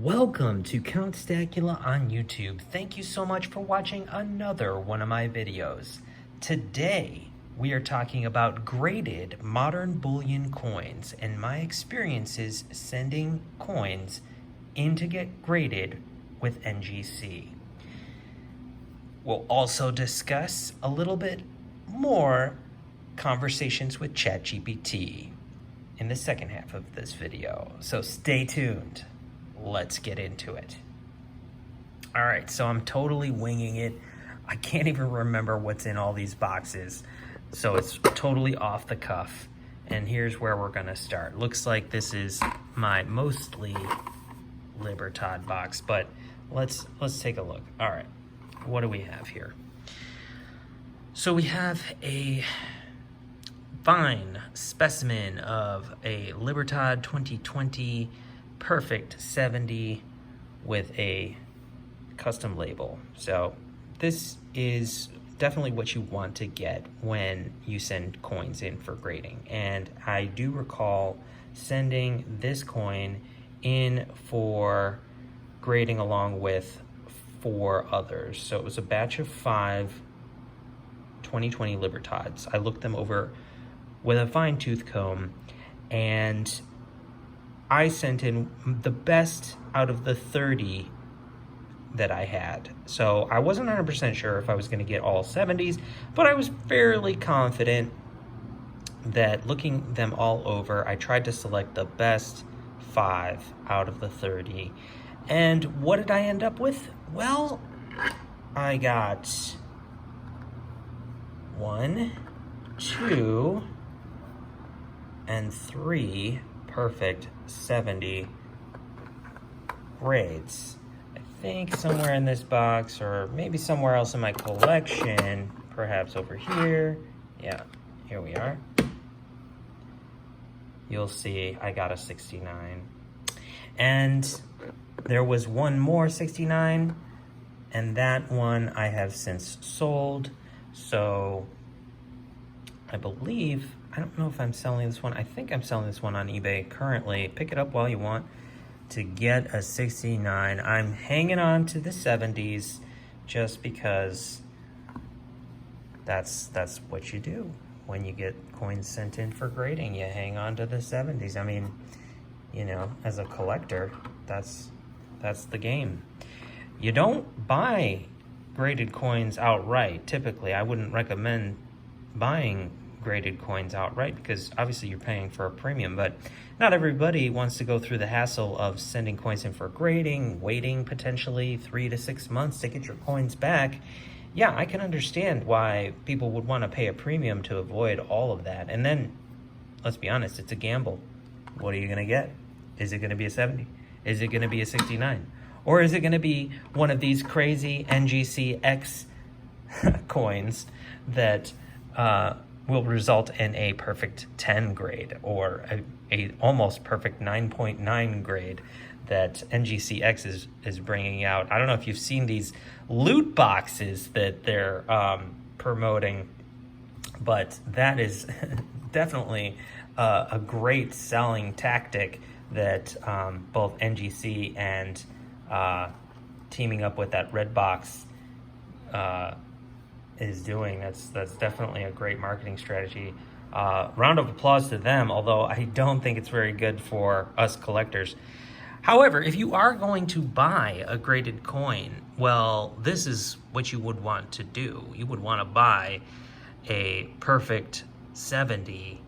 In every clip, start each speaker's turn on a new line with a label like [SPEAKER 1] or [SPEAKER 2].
[SPEAKER 1] Welcome to Count Stackula on YouTube. Thank you so much for watching another one of my videos. Today, we are talking about graded modern bullion coins and my experiences sending coins in to get graded with NGC. We'll also discuss a little bit more conversations with ChatGPT in the second half of this video. So stay tuned. Let's get into it. All right, so I'm totally winging it. I can't even remember what's in all these boxes. So it's totally off the cuff. And here's where we're gonna start. Looks like this is my mostly Libertad box, but let's take a look. All right, what do we have here? So we have a fine specimen of a Libertad 2020 Perfect 70 with a custom label. So this is definitely what you want to get when you send coins in for grading. And I do recall sending this coin in for grading along with 4 others. So it was a batch of 5 2020 Libertads. I looked them over with a fine tooth comb, and I sent in the best out of the 30 that I had. So I wasn't 100% sure if I was going to get all 70s, but I was fairly confident that looking them all over, I tried to select the best 5 out of the 30. And what did I end up with? Well, I got 1, 2, and 3 perfect 70 grades. I think somewhere in this box, or maybe somewhere else in my collection, perhaps over here. Yeah, here we are. You'll see I got a 69. And there was one more 69, and that one I have since sold. So I believe, I don't know if I'm selling this one. I think I'm selling this one on eBay currently. Pick it up while you want to get a 69. I'm hanging on to the 70s just because that's what you do when you get coins sent in for grading. You hang on to the 70s. I mean, you know, as a collector, that's the game. You don't buy graded coins outright. Typically, I wouldn't recommend buying graded coins outright because obviously you're paying for a premium, but not everybody wants to go through the hassle of sending coins in for grading, waiting potentially 3 to 6 months to get your coins back. Yeah, I can understand why people would want to pay a premium to avoid all of that. And then, let's be honest, it's a gamble. What are you going to get? Is it going to be a 70? Is it going to be a 69? Or is it going to be one of these crazy NGC-X coins that will result in a perfect 10 grade or a almost perfect 9.9 grade that NGC-X is bringing out. I don't know if you've seen these loot boxes that they're promoting, but that is definitely a great selling tactic that both NGC and teaming up with that red box is doing. That's definitely a great marketing strategy. Round of applause to them, although I don't think it's very good for us collectors. However, if you are going to buy a graded coin, well, this is what you would want to do. You would want to buy a perfect 70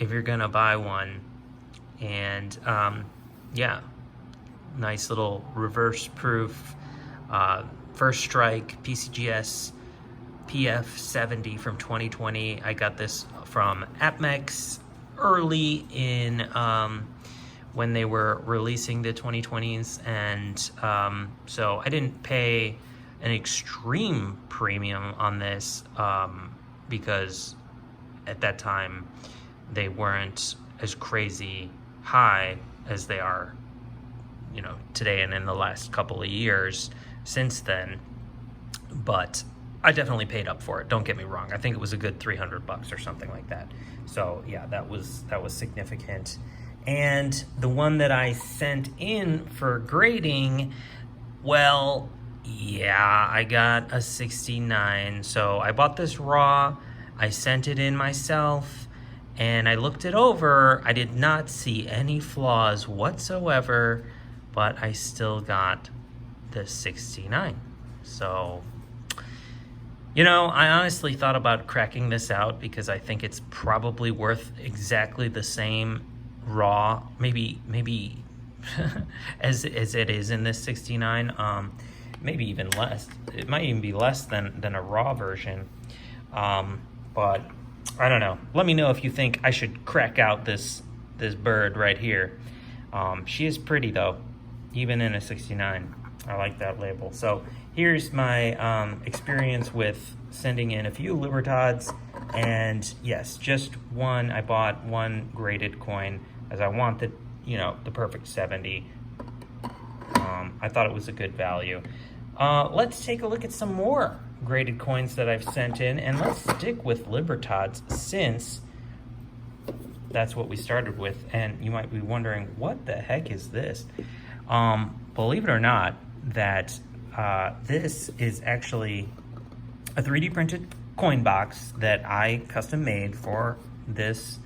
[SPEAKER 1] if you're gonna buy one. And yeah, nice little reverse proof first strike PCGS PF70 from 2020. I got this from ANACS early in when they were releasing the 2020s, and so I didn't pay an extreme premium on this because at that time they weren't as crazy high as they are, you know, today and in the last couple of years since then. But I definitely paid up for it. Don't get me wrong. I think it was a good $300 or something like that. So yeah, that was significant. And the one that I sent in for grading, well, yeah, I got a 69. So I bought this raw, I sent it in myself, and I looked it over. I did not see any flaws whatsoever, but I still got the 69. So, you know, I honestly thought about cracking this out because I think it's probably worth exactly the same raw, maybe as it is in this 69, maybe even less. It might even be less than a raw version, but I don't know. Let me know if you think I should crack out this bird right here. She is pretty though, even in a 69. I like that label. So here's my experience with sending in a few Libertads, and yes, just one. I bought one graded coin as I wanted, you know, the perfect 70. I thought it was a good value. Let's take a look at some more graded coins that I've sent in, and let's stick with Libertads since that's what we started with. And you might be wondering, what the heck is this? Believe it or not, that this is actually a 3D printed coin box that I custom made for this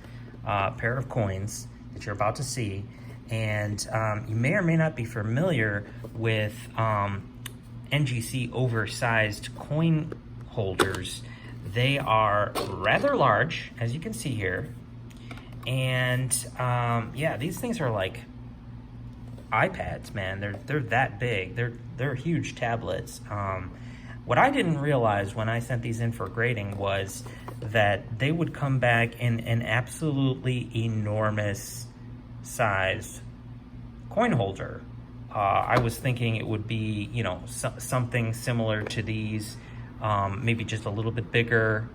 [SPEAKER 1] pair of coins that you're about to see. And you may or may not be familiar with NGC oversized coin holders. They are rather large, as you can see here. And yeah, these things are like iPads, man. They're that big. They're huge tablets. What I didn't realize when I sent these in for grading was that they would come back in an absolutely enormous sized coin holder. I was thinking it would be, you know, something similar to these, maybe just a little bit bigger,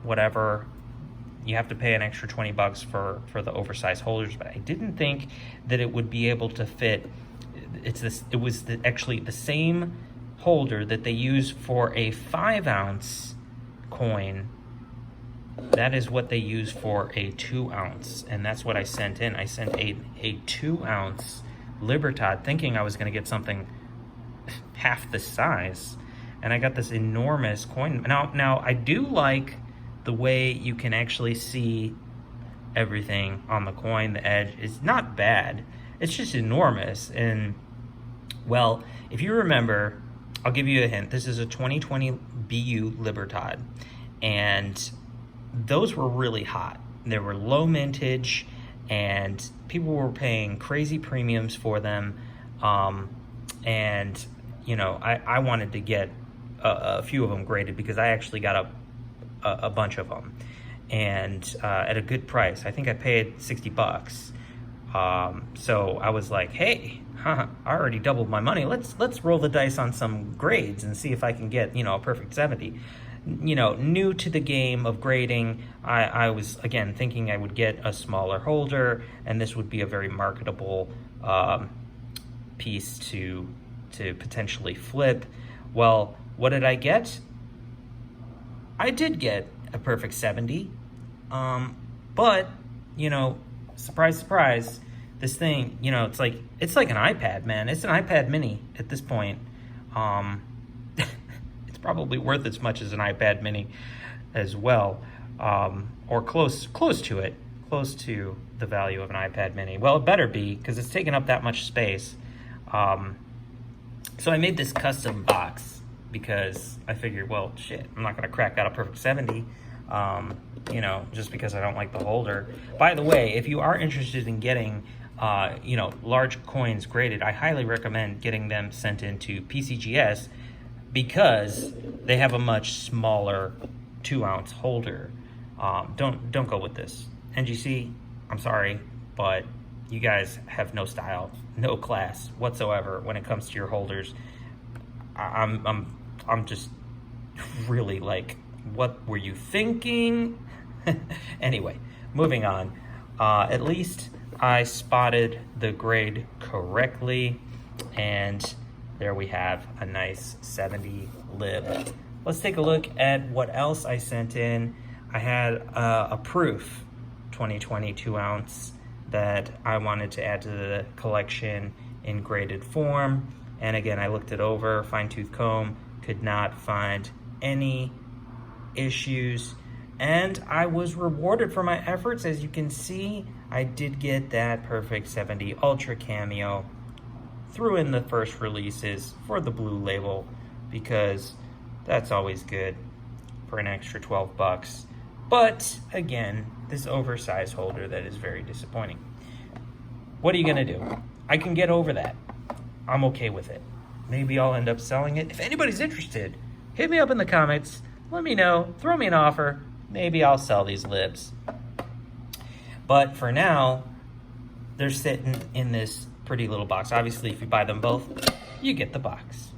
[SPEAKER 1] whatever. You have to pay an extra 20 bucks for the oversized holders, but I didn't think that it would be able to fit. It was actually the same holder that they use for a 5-ounce coin. That is what they use for a 2-ounce, and that's what I sent in. I sent a 2-ounce Libertad, thinking I was going to get something half the size, and I got this enormous coin. Now I do like the way you can actually see everything on the coin. The edge is not bad. It's just enormous. And well, if you remember, I'll give you a hint. This is a 2020 BU Libertad, and those were really hot. They were low mintage, and people were paying crazy premiums for them. And you know, I wanted to get a few of them graded because I actually got a bunch of them, and at a good price. I think I paid 60 bucks. So I was like, hey, I already doubled my money. Let's roll the dice on some grades and see if I can get, you know, a perfect 70. You know, new to the game of grading, I was, again, thinking I would get a smaller holder, and this would be a very marketable piece to potentially flip. Well, what did I get? I did get a perfect 70, but, you know, surprise, surprise, this thing, you know, it's like an iPad, man. It's an iPad mini at this point. It's probably worth as much as an iPad mini as well, or close to it, close to the value of an iPad mini. Well, it better be, because it's taking up that much space. So I made this custom box because I figured, well, shit, I'm not gonna crack out a perfect 70, you know, just because I don't like the holder. By the way, if you are interested in getting, you know, large coins graded, I highly recommend getting them sent into PCGS because they have a much smaller 2-ounce holder. Don't go with this. NGC, I'm sorry, but you guys have no style, no class whatsoever when it comes to your holders. I'm just really like, what were you thinking? Anyway, moving on. At least I spotted the grade correctly, and there we have a nice 70 lib. Let's take a look at what else I sent in. I had a proof 2020 2-ounce that I wanted to add to the collection in graded form. And again, I looked it over, fine-tooth comb, could not find any issues. And I was rewarded for my efforts. As you can see, I did get that Perfect 70 Ultra Cameo. Threw in the first releases for the blue label because that's always good for an extra 12 bucks. But again, this oversized holder that is very disappointing. What are you gonna do? I can get over that. I'm okay with it. Maybe I'll end up selling it. If anybody's interested, hit me up in the comments. Let me know, throw me an offer. Maybe I'll sell these libs. But for now, they're sitting in this pretty little box. Obviously, if you buy them both, you get the box.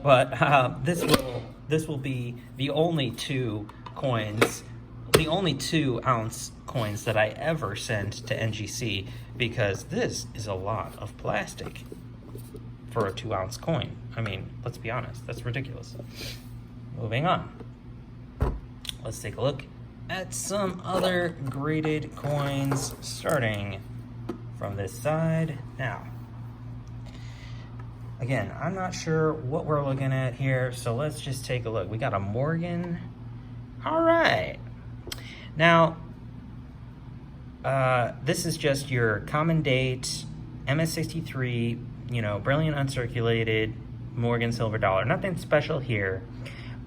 [SPEAKER 1] But this will be the only two coins, the only 2-ounce coins that I ever send to NGC, because this is a lot of plastic for a 2-ounce coin. I mean, let's be honest, that's ridiculous. Moving on. Let's take a look at some other graded coins, starting from this side. Now, again, I'm not sure what we're looking at here, so let's just take a look. We got a Morgan. All right. Now, this is just your common date, MS63, you know, brilliant uncirculated Morgan silver dollar. Nothing special here.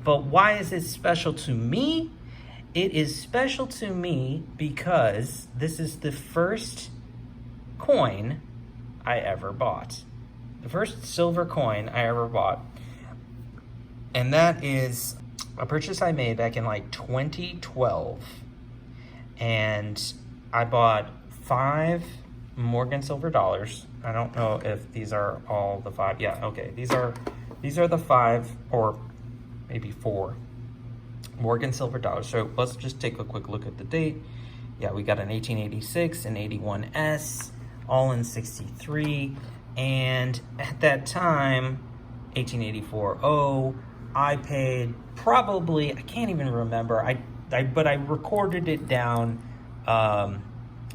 [SPEAKER 1] But why is it special to me? It is special to me because this is the first coin I ever bought. The first silver coin I ever bought. And that is a purchase I made back in like 2012. And I bought 5 Morgan silver dollars. I don't know if these are all the 5. Yeah, okay. These are the 5, or maybe 4 Morgan silver dollars. So let's just take a quick look at the date. Yeah, we got an 1886, an 81S, all in 63. And at that time, 1884 I paid probably, I can't even remember, but I recorded it down a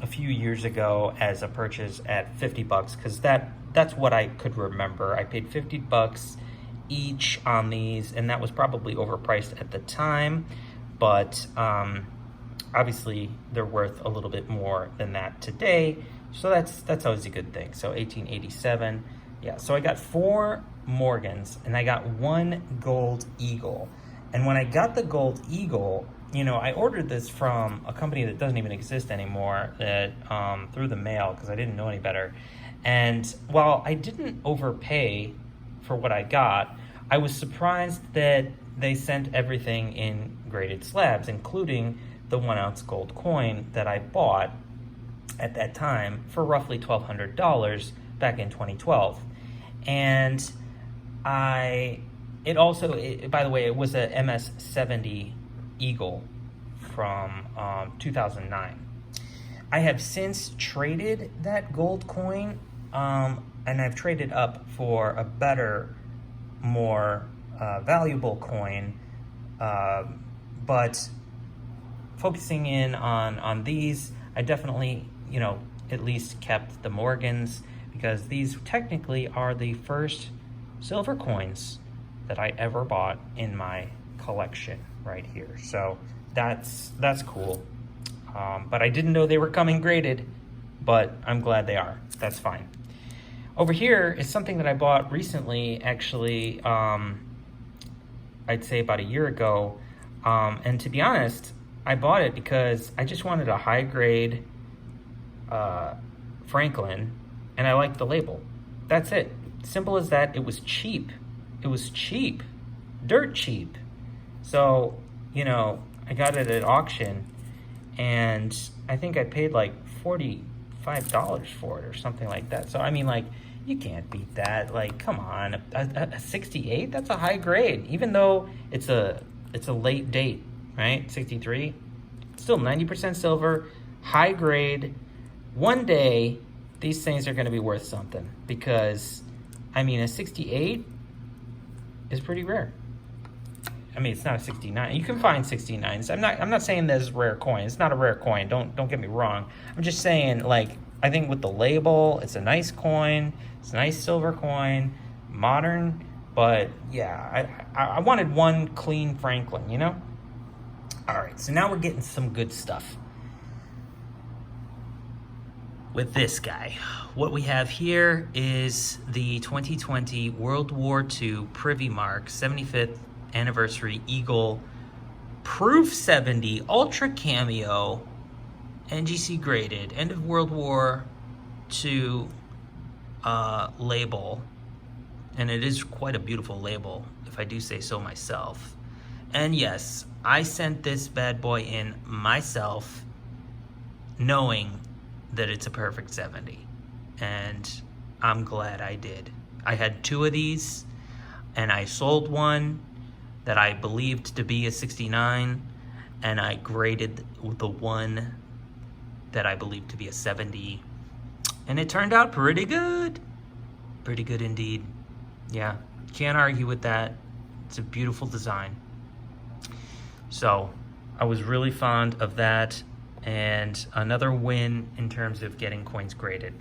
[SPEAKER 1] few years ago as a purchase at 50 bucks, because that's what I could remember. I paid 50 bucks each on these, and that was probably overpriced at the time, but obviously they're worth a little bit more than that today, so that's always a good thing. So 1887, yeah, so I got 4 Morgans and I got 1 Gold Eagle. And when I got the Gold Eagle, you know, I ordered this from a company that doesn't even exist anymore, that through the mail, because I didn't know any better. And while I didn't overpay for what I got, I was surprised that they sent everything in graded slabs, including the 1-ounce gold coin that I bought at that time for roughly $1,200 back in 2012. And by the way, it was a MS70 Eagle from 2009. I have since traded that gold coin, and I've traded up for a better, more valuable coin, but focusing in on these, I definitely, you know, at least kept the Morgans, because these technically are the first silver coins that I ever bought in my collection right here. So that's cool. But I didn't know they were coming graded, but I'm glad they are. That's fine. Over here is something that I bought recently, actually, I'd say about a year ago. And to be honest, I bought it because I just wanted a high grade Franklin, and I liked the label. That's it. Simple as that. It was cheap. It was cheap. Dirt cheap. So, you know, I got it at auction, and I think I paid like $45 for it or something like that. So, I mean, like, you can't beat that. Like, come on. A 68? That's a high grade. Even though it's a late date, right? 63. Still 90% silver, high grade. One day, these things are going to be worth something, because, I mean, a 68 is pretty rare. I mean, it's not a 69. You can find 69s. I'm not saying this is a rare coin. It's not a rare coin. Don't get me wrong. I'm just saying, like, I think with the label, it's a nice coin. It's a nice silver coin, modern. But yeah, I wanted one clean Franklin, you know? All right, so now we're getting some good stuff. With this guy, what we have here is the 2020 World War II Privy Mark 75th Anniversary Eagle Proof 70 Ultra Cameo NGC graded End of World War II label. And it is quite a beautiful label, if I do say so myself. And yes, I sent this bad boy in myself, knowing that it's a perfect 70. And I'm glad I did. I had 2 of these, and I sold one that I believed to be a 69, and I graded the one that I believed to be a 70. And it turned out pretty good. Pretty good indeed. Yeah, can't argue with that. It's a beautiful design. So I was really fond of that, and another win in terms of getting coins graded.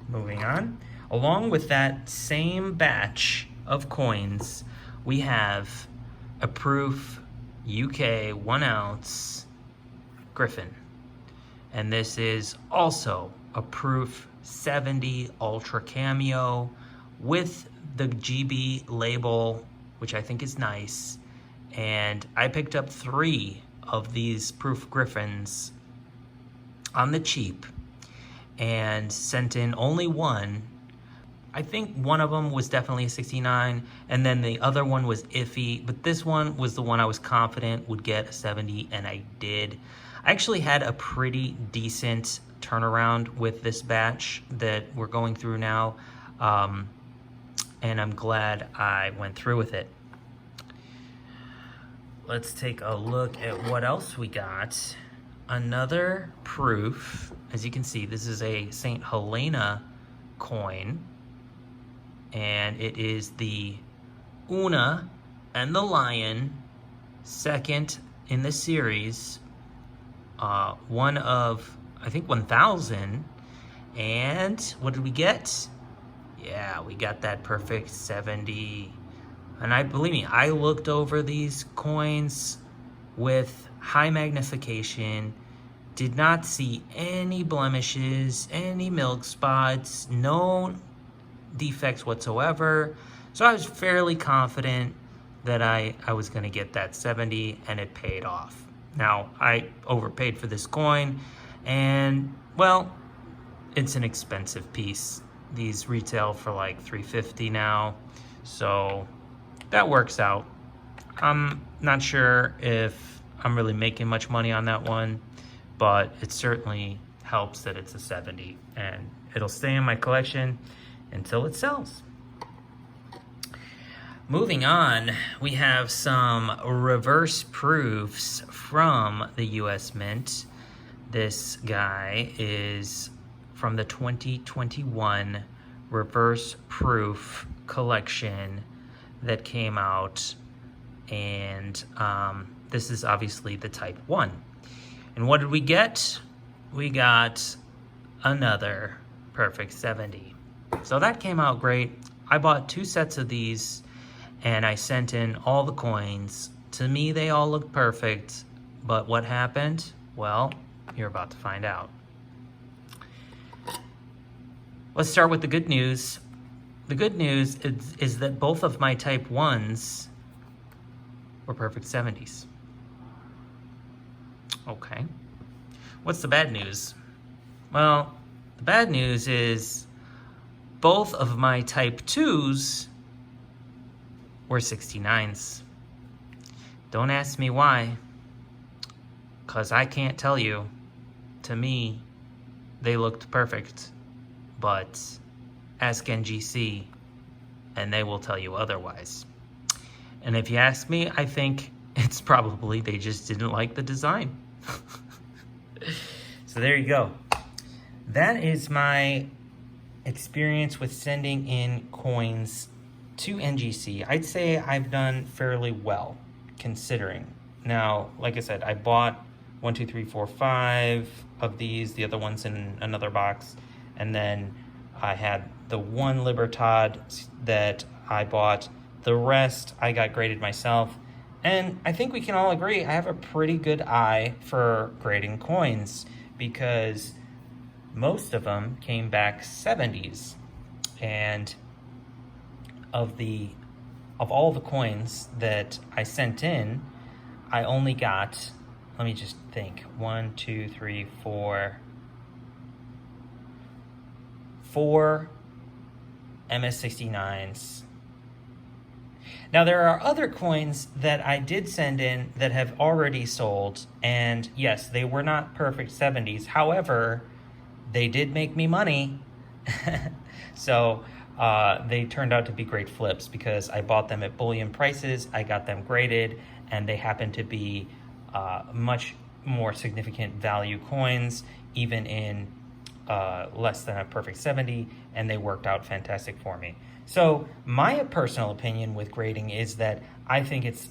[SPEAKER 1] Moving on. Along with that same batch of coins, we have a proof UK 1 ounce Griffin. And this is also a proof 70 Ultra Cameo with the GB label, which I think is nice. And I picked up 3 of these proof Griffins on the cheap and sent in only one. I think one of them was definitely a 69, and then the other one was iffy, but this one was the one I was confident would get a 70, and I did. I actually had a pretty decent turnaround with this batch that we're going through now, and I'm glad I went through with it. Let's take a look at what else we got. Another proof. As you can see, this is a St. Helena coin, and it is the Una and the Lion, second in the series, one of, I think, 1,000. And what did we get? Yeah, we got that perfect 70. And believe me, I looked over these coins with high magnification, did not see any blemishes, any milk spots, no defects whatsoever. So I was fairly confident that I was going to get that 70, and it paid off. Now, I overpaid for this coin, and, well, it's an expensive piece. These retail for like $350 now, so that works out. I'm not sure if I'm really making much money on that one, but it certainly helps that it's a 70, and it'll stay in my collection until it sells. Moving on, we have some reverse proofs from the US Mint. This guy is from the 2021 reverse proof collection that came out, and this is obviously the type 1. And what did we get? We got another perfect 70. So that came out great. I bought 2 sets of these, and I sent in all the coins. To me, they all looked perfect, but what happened? Well, you're about to find out. Let's start with the good news. The good news is that both of my type 1s were perfect 70s. Okay. What's the bad news? Well, the bad news is both of my type 2s were 69s. Don't ask me why, because I can't tell you. To me, they looked perfect, but ask NGC and they will tell you otherwise. And if you ask me, I think it's probably they just didn't like the design. So there you go. That is my experience with sending in coins to NGC. I'd say I've done fairly well, considering. Now, like I said, I bought 1, 2, 3, 4, 5 of these. The other one's in another box. And then I had the one Libertad that I bought. The rest I got graded myself. And I think we can all agree I have a pretty good eye for grading coins because most of them came back 70s. And of all the coins that I sent in, I only got, let me just think, 1, 2, 3, 4 MS69s. Now, there are other coins that I did send in that have already sold, and yes, they were not perfect 70s. However, they did make me money. So they turned out to be great flips because I bought them at bullion prices, I got them graded, and they happened to be much more significant value coins, even in less than a perfect 70, and they worked out fantastic for me. So my personal opinion with grading is that I think it's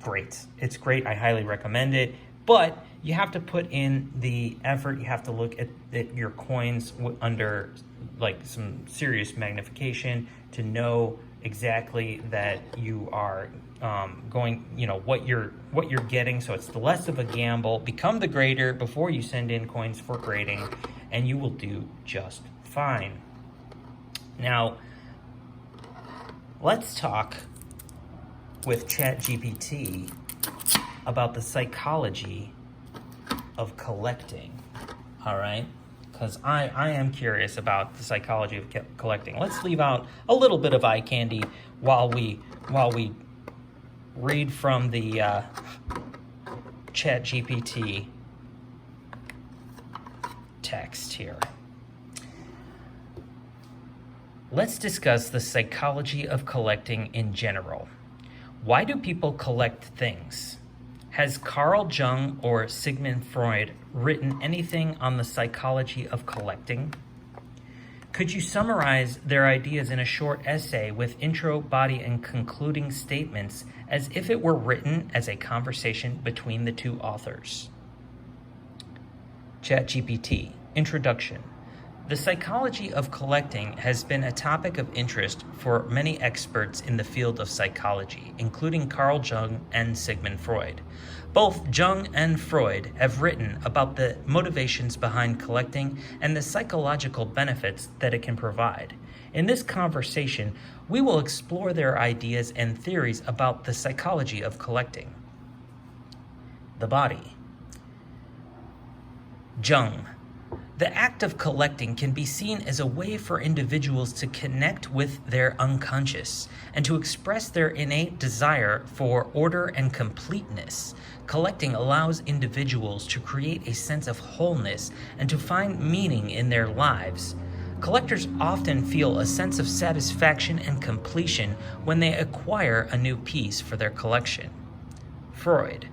[SPEAKER 1] great. It's great. I highly recommend it, but you have to put in the effort. You have to look at your coins under like some serious magnification to know exactly that you are going, what you're getting. So it's less of a gamble. Become the grader before you send in coins for grading, and you will do just fine. Now, let's talk with ChatGPT about the psychology of collecting, all right? Because I am curious about the psychology of collecting. Let's leave out a little bit of eye candy while we read from the ChatGPT text here. Let's discuss the psychology of collecting in general. Why do people collect things? Has Carl Jung or Sigmund Freud written anything on the psychology of collecting? Could you summarize their ideas in a short essay with intro, body, and concluding statements as if it were written as a conversation between the two authors? ChatGPT, Introduction. The psychology of collecting has been a topic of interest for many experts in the field of psychology, including Carl Jung and Sigmund Freud. Both Jung and Freud have written about the motivations behind collecting and the psychological benefits that it can provide. In this conversation, we will explore their ideas and theories about the psychology of collecting. The body. Jung. The act of collecting can be seen as a way for individuals to connect with their unconscious and to express their innate desire for order and completeness. Collecting allows individuals to create a sense of wholeness and to find meaning in their lives. Collectors often feel a sense of satisfaction and completion when they acquire a new piece for their collection. Freud.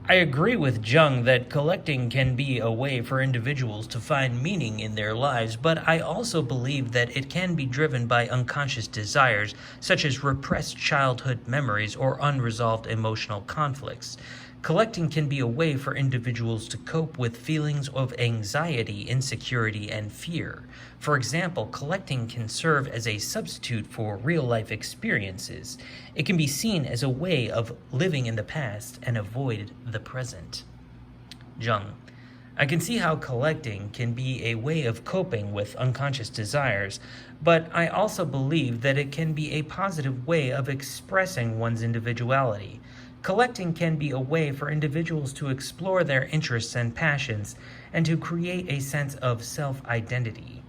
[SPEAKER 1] I agree with Jung that collecting can be a way for individuals to find meaning in their lives, but I also believe that it can be driven by unconscious desires, such as repressed childhood memories or unresolved emotional conflicts. Collecting can be a way for individuals to cope with feelings of anxiety, insecurity, and fear. For example, collecting can serve as a substitute for real-life experiences. It can be seen as a way of living in the past and avoid the present. Jung. I can see how collecting can be a way of coping with unconscious desires, but I also believe that it can be a positive way of expressing one's individuality. Collecting can be a way for individuals to explore their interests and passions and to create a sense of self-identity.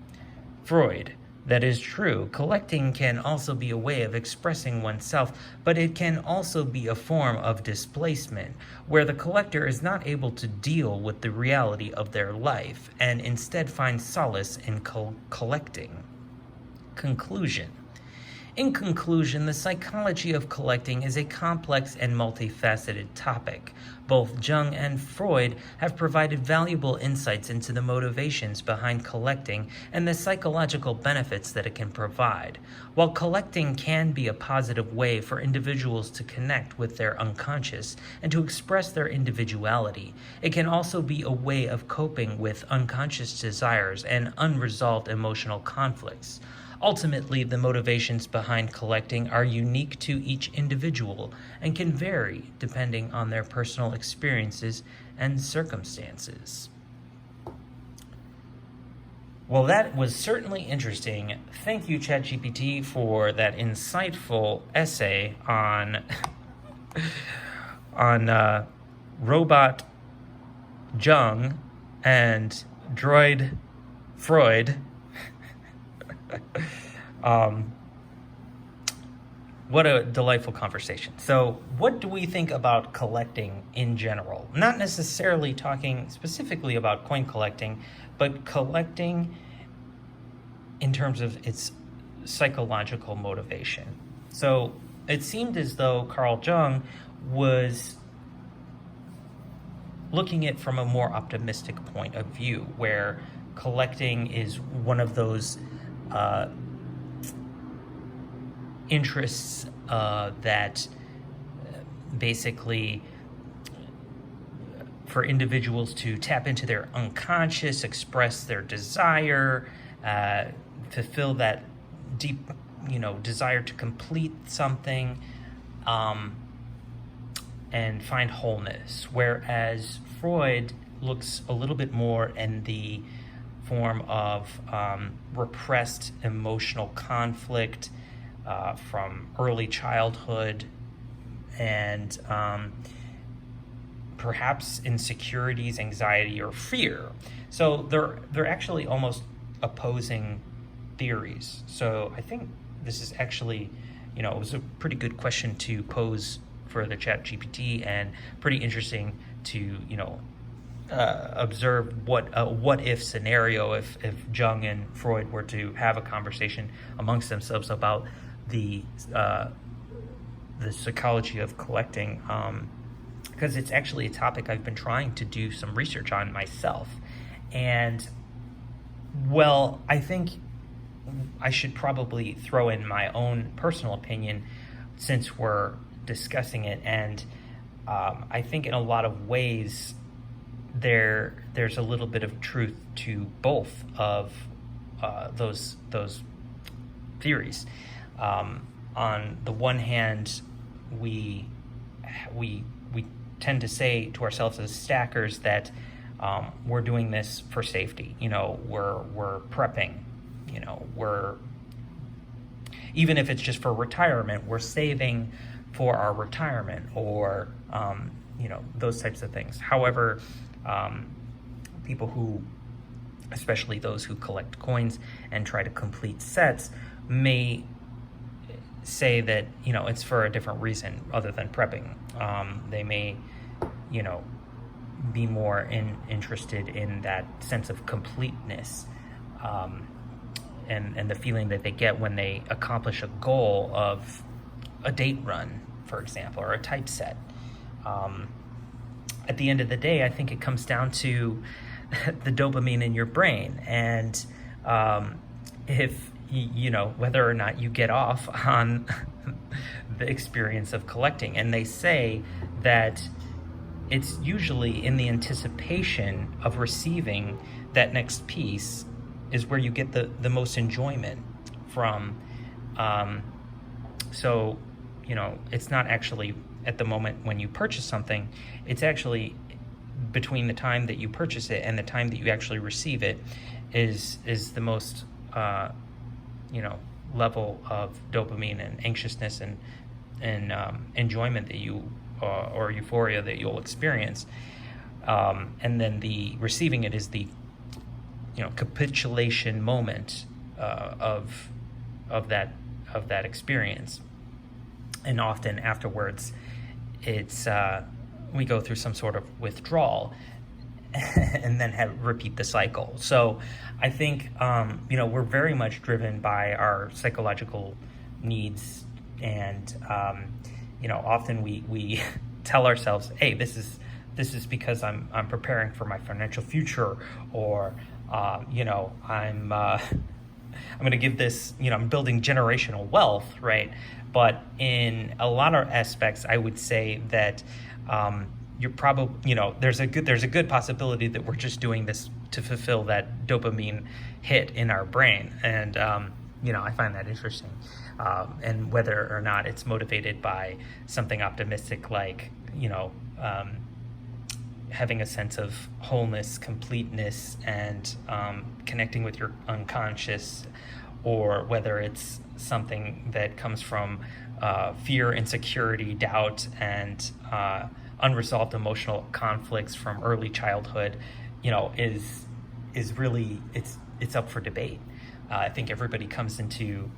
[SPEAKER 1] Freud. That is true. Collecting can also be a way of expressing oneself, but it can also be a form of displacement, where the collector is not able to deal with the reality of their life and instead finds solace in collecting. Conclusion. In conclusion, the psychology of collecting is a complex and multifaceted topic. Both Jung and Freud have provided valuable insights into the motivations behind collecting and the psychological benefits that it can provide. While collecting can be a positive way for individuals to connect with their unconscious and to express their individuality, it can also be a way of coping with unconscious desires and unresolved emotional conflicts. Ultimately, the motivations behind collecting are unique to each individual and can vary depending on their personal experiences and circumstances. Well, that was certainly interesting. Thank you, ChatGPT, for that insightful essay on robot Jung and droid Freud. What a delightful conversation. So what do we think about collecting in general? Not necessarily talking specifically about coin collecting, but collecting in terms of its psychological motivation. So it seemed as though Carl Jung was looking at it from a more optimistic point of view, where collecting is one of those interests that basically for individuals to tap into their unconscious, express their desire, fulfill that deep, desire to complete something, and find wholeness. Whereas Freud looks a little bit more in the form of repressed emotional conflict from early childhood and perhaps insecurities, anxiety, or fear. So they're actually almost opposing theories. So I think this is actually, it was a pretty good question to pose for the ChatGPT, and pretty interesting to, observe what if scenario if Jung and Freud were to have a conversation amongst themselves about the psychology of collecting, because it's actually a topic I've been trying to do some research on myself. And well, I think I should probably throw in my own personal opinion since we're discussing it. And I think in a lot of ways there's a little bit of truth to both of those theories. On the one hand, we tend to say to ourselves as stackers that we're doing this for safety. We're prepping. We're, even if it's just for retirement, we're saving for our retirement, or those types of things. However, people who, especially those who collect coins and try to complete sets, may say that it's for a different reason other than prepping. They may be more interested in that sense of completeness, and the feeling that they get when they accomplish a goal of a date run, for example, or a typeset. At the end of the day, I think it comes down to the dopamine in your brain, and if whether or not you get off on the experience of collecting. And they say that it's usually in the anticipation of receiving that next piece is where you get the most enjoyment from. So it's not actually at the moment when you purchase something, it's actually between the time that you purchase it and the time that you actually receive it is the most level of dopamine and anxiousness and enjoyment that you or euphoria that you'll experience, and then the receiving it is the capitulation moment of that experience. And often afterwards, it's we go through some sort of withdrawal and then repeat the cycle. So I think we're very much driven by our psychological needs, and often we tell ourselves, hey, this is because I'm preparing for my financial future, or I'm going to give this, I'm building generational wealth, right? But in a lot of aspects, I would say that you're probably, there's a good possibility that we're just doing this to fulfill that dopamine hit in our brain. And, I find that interesting. And whether or not it's motivated by something optimistic, like, having a sense of wholeness, completeness, and connecting with your unconscious, or whether it's something that comes from fear, insecurity, doubt, and unresolved emotional conflicts from early childhood, is really, it's up for debate. I think everybody comes into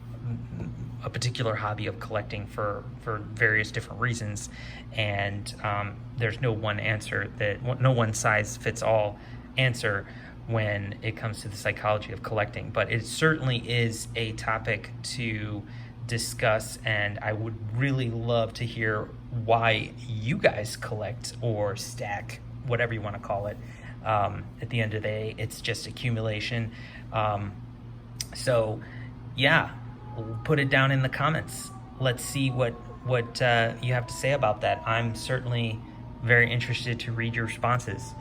[SPEAKER 1] a particular hobby of collecting for various different reasons, and there's no one answer, no one size fits all answer when it comes to the psychology of collecting. But it certainly is a topic to discuss, and I would really love to hear why you guys collect or stack, whatever you want to call it. At the end of the day, it's just accumulation. So yeah, put it down in the comments. Let's see what you have to say about that. I'm certainly very interested to read your responses.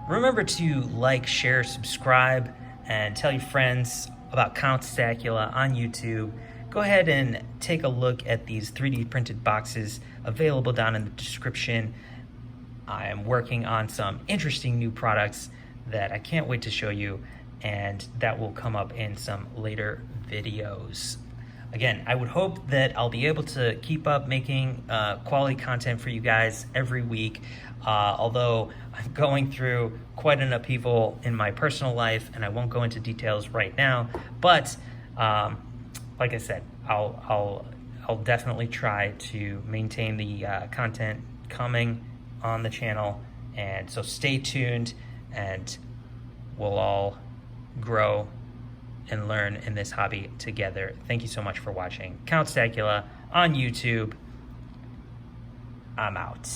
[SPEAKER 1] Remember to like, share, subscribe, and tell your friends about Count Stackula on YouTube. Go ahead and take a look at these 3D printed boxes available down in the description. I am working on some interesting new products that I can't wait to show you, and that will come up in some later videos. Again, I would hope that I'll be able to keep up making quality content for you guys every week, although I'm going through quite an upheaval in my personal life, and I won't go into details right now. But like I said, I'll definitely try to maintain the content coming on the channel, and so stay tuned, and we'll all grow and learn in this hobby together. Thank you so much for watching. Count Stackula on YouTube. I'm out.